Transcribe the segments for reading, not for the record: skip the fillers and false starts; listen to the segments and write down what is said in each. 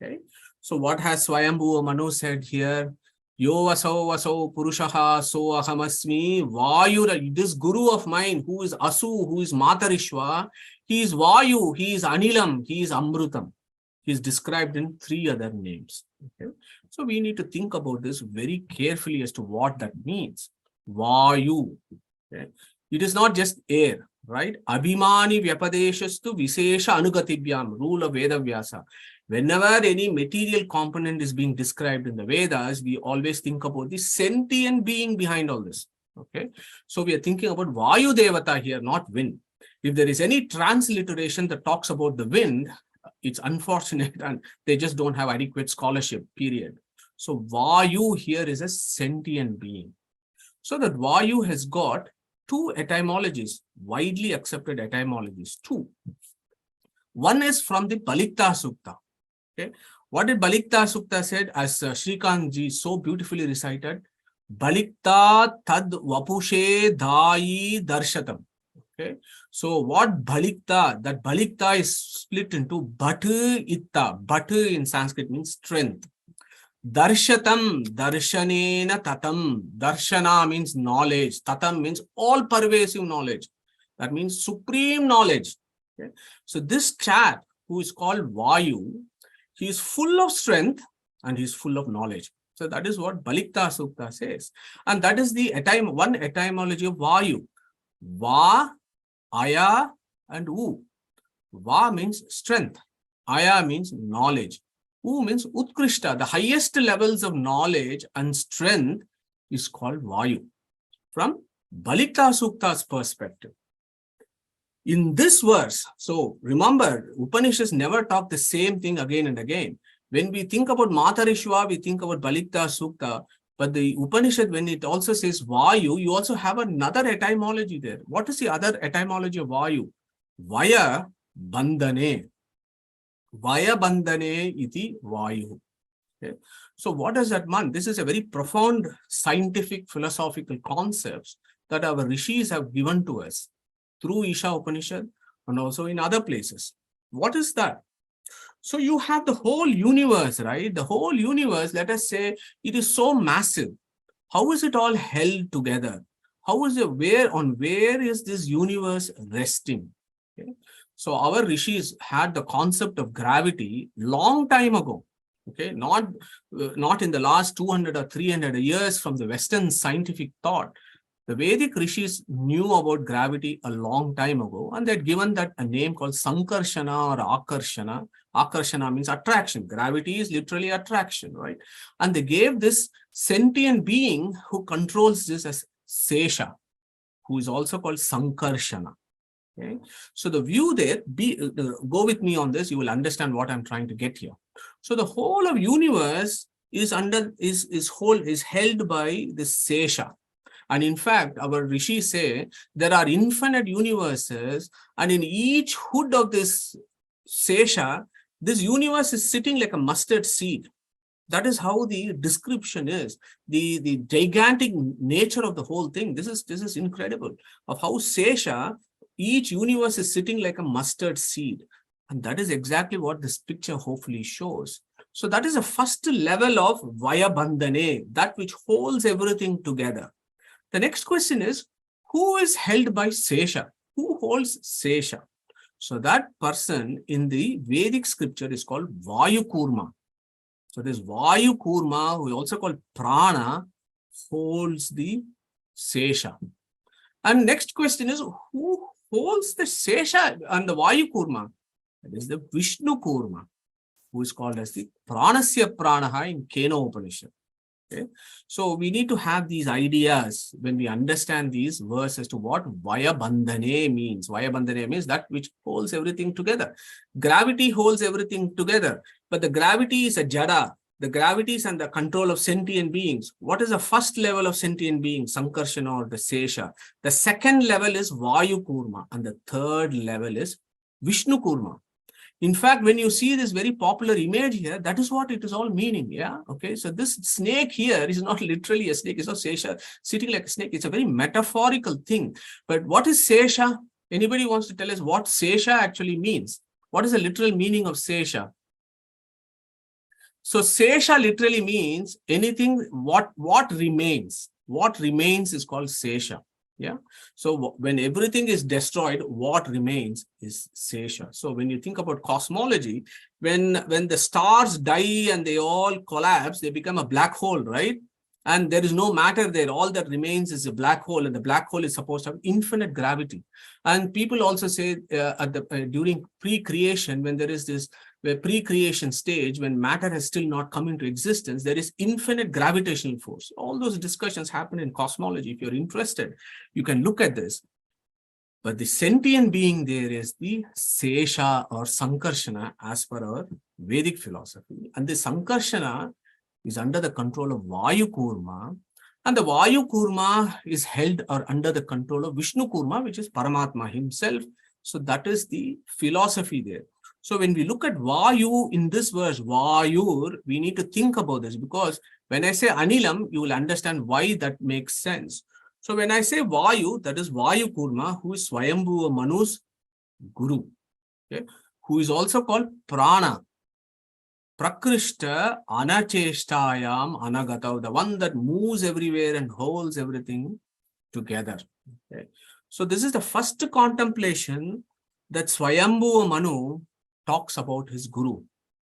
Okay. So what has Swayambhuva Manu said here? Yo vaso purushaha so ahamasmi Vayu. This guru of mine who is Asu, who is Matarishwa, he is Vayu, he is Anilam, he is Amrutam. He is described in 3 other names. Okay. So we need to think about this very carefully as to what that means. Vayu. Okay. It is not just air, right? Abhimani vyapadeshastu visesha anugatibhyam, rule of Veda Vyasa. Whenever any material component is being described in the Vedas, we always think about the sentient being behind all this. Okay. So we are thinking about Vayu Devata here, not wind. If there is any transliteration that talks about the wind, it's unfortunate and they just don't have adequate scholarship, period. So Vayu here is a sentient being. So that Vayu has got 2 etymologies, widely accepted etymologies, 2. One is from the Balikta Sukta. Okay. What did Balikta Sukta said, as Shrikant ji so beautifully recited? Balikta tad vapushe dai darshatam. Okay. So what Balikta, that Balikta is split into Bhat Itta. Bhat in Sanskrit means strength. Darshatam, darshanena tatam. Darshana means knowledge. Tatam means all pervasive knowledge. That means supreme knowledge. Okay. So this chap who is called Vayu, he is full of strength and he is full of knowledge. So that is what Balikta Sukta says. And that is the one etymology of Vayu. Va, Aya and U. Va means strength. Aya means knowledge. U means Utkrishta. The highest levels of knowledge and strength is called Vayu. From Balikta Sukta's perspective. In this verse, so remember, Upanishads never talk the same thing again and again. When we think about Matarishwa, we think about Balikta Sukta, but the Upanishad, when it also says Vayu, you also have another etymology there. What is the other etymology of Vayu? Vaya bandhane. Vaya bandhane iti Vayu. Okay. So what does that mean? This is a very profound scientific, philosophical concepts that our rishis have given to us through Isha Upanishad and also in other places. What is that? So you have the whole universe, right? The whole universe, let us say, it is so massive. How is it all held together? How is it, where is this universe resting? Okay. So our rishis had the concept of gravity long time ago. Okay, not in the last 200 or 300 years from the Western scientific thought. The Vedic rishis knew about gravity a long time ago, and they had given that a name called Sankarshana or Akarshana. Akarshana means attraction. Gravity is literally attraction, right? And they gave this sentient being who controls this as Sesha, who is also called Sankarshana. Okay? So the view there, go with me on this, you will understand what I'm trying to get here. So the whole of universe is held by this Sesha. And in fact, our rishis say there are infinite universes, and in each hood of this Sesha, this universe is sitting like a mustard seed. That is how the description is. The gigantic nature of the whole thing. This is incredible. Of how Sesha, each universe is sitting like a mustard seed. And that is exactly what this picture hopefully shows. So that is the first level of Vaya Bandhane, that which holds everything together. The next question is, who is held by Sesha? Who holds Sesha? So that person in the Vedic scripture is called Vayu Kurma. So this Vayu Kurma, who is also called Prana, holds the Sesha. And next question is, who holds the Sesha and the Vayu Kurma? That is the Vishnu Kurma, who is called as the Pranasya Pranaha in Keno Upanishad. Okay. So we need to have these ideas when we understand these verses as to what Vaya Bandhane means. Vaya Bandhane means that which holds everything together. Gravity holds everything together, but the gravity is a jada. The gravity is under control of sentient beings. What is the first level of sentient beings? Sankarshana or the Sesha. The second level is Vayu Kurma, and the third level is Vishnu Kurma. In fact, when you see this very popular image here, that is what it is all meaning. Yeah. Okay. So this snake here is not literally a snake. It's not Sesha sitting like a snake. It's a very metaphorical thing. But what is Sesha? Anybody wants to tell us what Sesha actually means? What is the literal meaning of Sesha? So Sesha literally means anything, what remains. What remains is called Sesha. Yeah. So when everything is destroyed, what remains is Sesha. So when you think about cosmology, when the stars die and they all collapse, they become a black hole, right? And there is no matter there. All that remains is a black hole, and the black hole is supposed to have infinite gravity. And people also say during pre-creation, when there is this pre-creation stage, when matter has still not come into existence, there is infinite gravitational force. All those discussions happen in cosmology. If you're interested, you can look at this. But the sentient being there is the Sesha or Sankarshana as per our Vedic philosophy. And the Sankarshana is under the control of Vayu Kurma. And the Vayu Kurma is held or under the control of Vishnu Kurma, which is Paramatma himself. So that is the philosophy there. So when we look at Vayu in this verse, Vayur, we need to think about this, because when I say Anilam, you will understand why that makes sense. So when I say Vayu, that is Vayu Kurma, who is Swayambhuva Manu's guru, okay, who is also called Prana. Prakrishta Anacheshtayam Anagatav, the one that moves everywhere and holds everything together. Okay. So this is the first contemplation that Swayambhuva Manu talks about his guru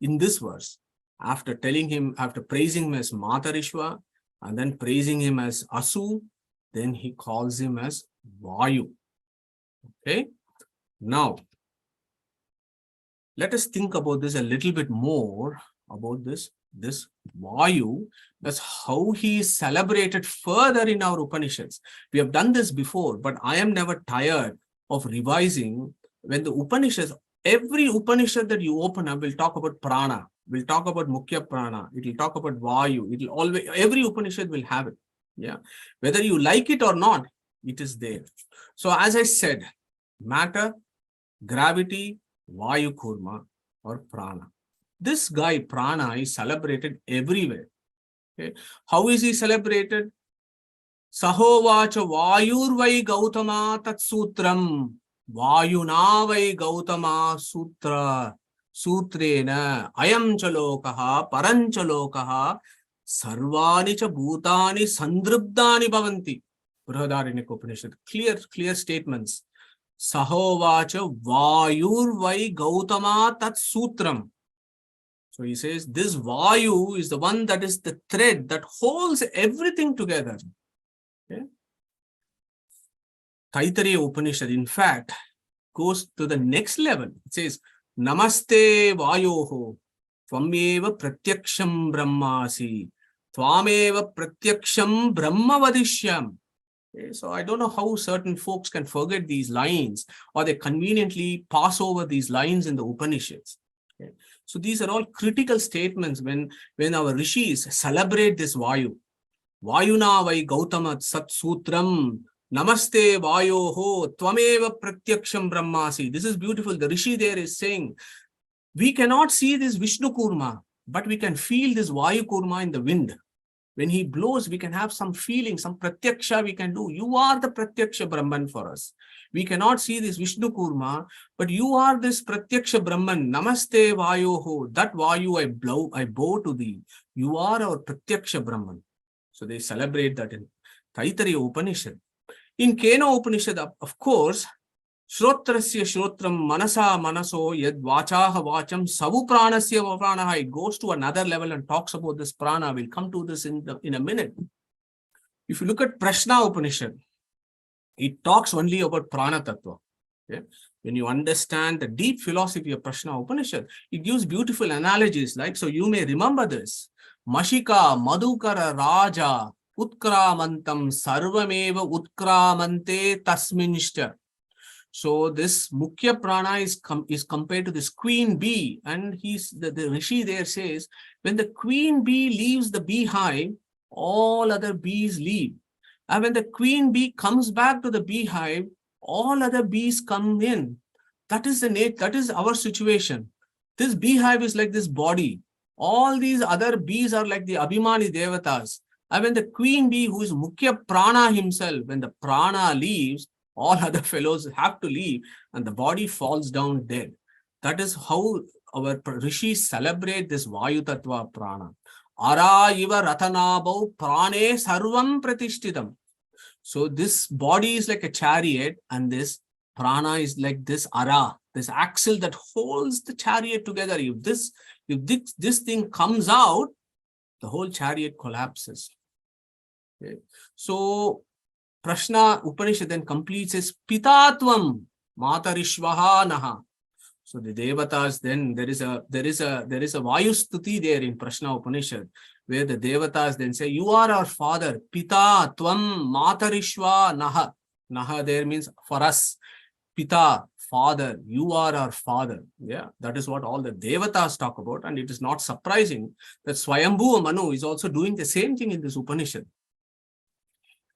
in this verse. After telling him, after praising him as Matarishwa and then praising him as Asu, then he calls him as Vayu. Okay. Now, let us think about this a little bit more, about this Vayu, as how he is celebrated further in our Upanishads. We have done this before, but I am never tired of revising. When the Upanishads, every Upanishad that you open up will talk about Prana, will talk about Mukhya Prana, it will talk about Vayu, it will always, every Upanishad will have it. Yeah, whether you like it or not, it is there. So as I said, matter, gravity, Vayu Kurma or Prana. This guy, Prana, is celebrated everywhere. Okay. How is he celebrated? Sahovacha Vayur Vai Gautama Tat Sutram. Vayuna Vai Gautama Sutra. Sutrena Ayam Chalokaha Paranchalokaha Sarvani Cha Bhutani Sandribdani Bhavanti. Brihadaranyaka Upanishad. Clear statements. Sahovacha Vayur Vai Gautama Tat Sutram. So he says this Vayu is the one that is the thread that holds everything together. Okay. Taittiriya Upanishad, in fact, goes to the next level. It says, Namaste Vayoho, Tvameva Pratyaksham Brahmasi, Tvameva Pratyaksham Brahmavadishyam. Okay, so I don't know how certain folks can forget these lines, or they conveniently pass over these lines in the Upanishads. Okay. So these are all critical statements when our rishis celebrate this Vayu. Vayuna Vai Gautama Sat Sutram, Namaste Vayoho, Tvameva Pratyaksham Brahmasi. This is beautiful. The rishi there is saying, we cannot see this Vishnu Kurma, but we can feel this Vayu Kurma in the wind. When he blows, we can have some feeling, some pratyaksha we can do. You are the pratyaksha Brahman for us. We cannot see this Vishnu Kurma, but you are this pratyaksha Brahman. Namaste Vayoho. That Vayu I bow to thee. You are our pratyaksha Brahman. So they celebrate that in Taittiriya Upanishad. In Kena Upanishad, of course, Shrotrasya Shrotram Manasa Manaso Yad Vachaha Vacham Savu Pranasya Pranaha. It goes to another level and talks about this prana. We'll come to this in a minute. If you look at Prashna Upanishad, it talks only about Prana Tattva. Okay? When you understand the deep philosophy of Prashna Upanishad, it gives beautiful analogies. Like, so you may remember this. Mashika Madhukara Raja Utkramantam Sarvameva Utkramante Tasminishta. So this Mukhya Prana is compared to this queen bee, and the rishi there says, when the queen bee leaves the beehive, all other bees leave. And when the queen bee comes back to the beehive, all other bees come in. That is our situation. This beehive is like this body. All these other bees are like the Abhimani Devatas. And when the queen bee, who is Mukhya Prana himself, when the prana leaves, all other fellows have to leave and the body falls down dead. That is how our rishis celebrate this Vayu Tattva Prana. Ara iva ratanabhau prane sarvam pratishthitam. So this body is like a chariot, and this prana is like this ara, this axle that holds the chariot together. If this thing comes out, the whole chariot collapses. Okay. So Prashna Upanishad then completes as Pitatvam Matarishvaha Naha. So the Devatas, then there is a Vayu Stuti there in Prashna Upanishad, where the Devatas then say, you are our father. Pita Tvam Matarishva Naha. Naha there means for us. Pita, father, you are our father. Yeah, that is what all the Devatas talk about. And it is not surprising that Swayambhuva Manu is also doing the same thing in this Upanishad.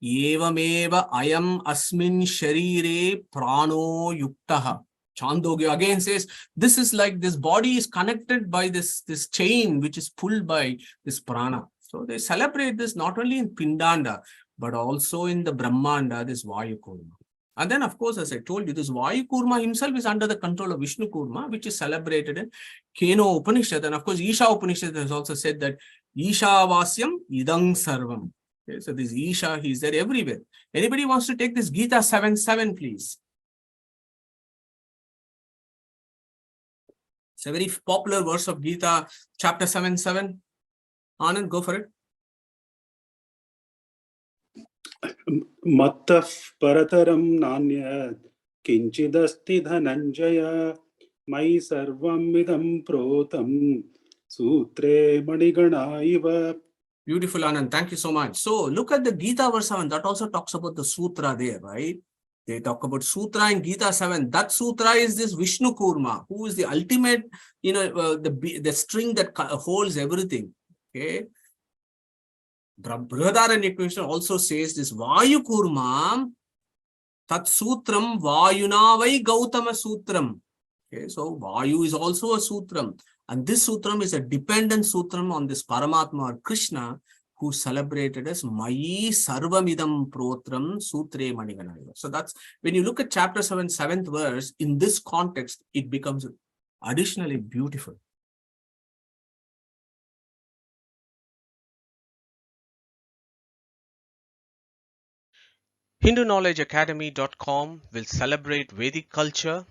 Evameva ayam asmin sharire prano yuktaha. Chandogya again says, this is like this body is connected by this chain which is pulled by this prana. So they celebrate this not only in Pindanda, but also in the Brahmanda, this Vayu Kurma. And then, of course, as I told you, this Vayu Kurma himself is under the control of Vishnu Kurma, which is celebrated in Keno Upanishad. And of course, Isha Upanishad has also said that Isha Vasyam Idang Sarvam. Okay, so this Isha, he is there everywhere. Anybody wants to take this Gita 7.7, please? It's a very popular verse of Gita, chapter 7.7. Anand, go for it. Mattah parataram nanya kinchidasti dhananjaya mai sarvam idam protam sutre manigana iva. Beautiful, Anand. Thank you so much. So look at the Gita verse 7. That also talks about the sutra there, right? They talk about sutra in Gita 7. That sutra is this Vishnu Kurma, who is the ultimate, the string that holds everything. Okay. Brihadaranyaka also says this Vayu Kurma Tat Sutram Vayuna Vai Gautama Sutram. Okay, so Vayu is also a sutram. And this sutram is a dependent sutram on this Paramatma or Krishna, who celebrated as Mayi Sarvamidam Protram Sutre Maniganaya. So that's when you look at chapter 7, 7th verse, in this context, it becomes additionally beautiful. HinduKnowledgeAcademy.com will celebrate Vedic culture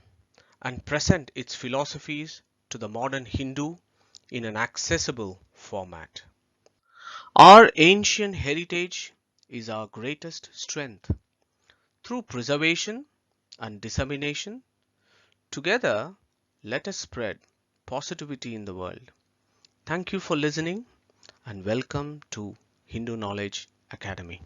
and present its philosophies to the modern Hindu in an accessible format. Our ancient heritage is our greatest strength. Through preservation and dissemination, together let us spread positivity in the world. Thank you for listening and welcome to Hindu Knowledge Academy.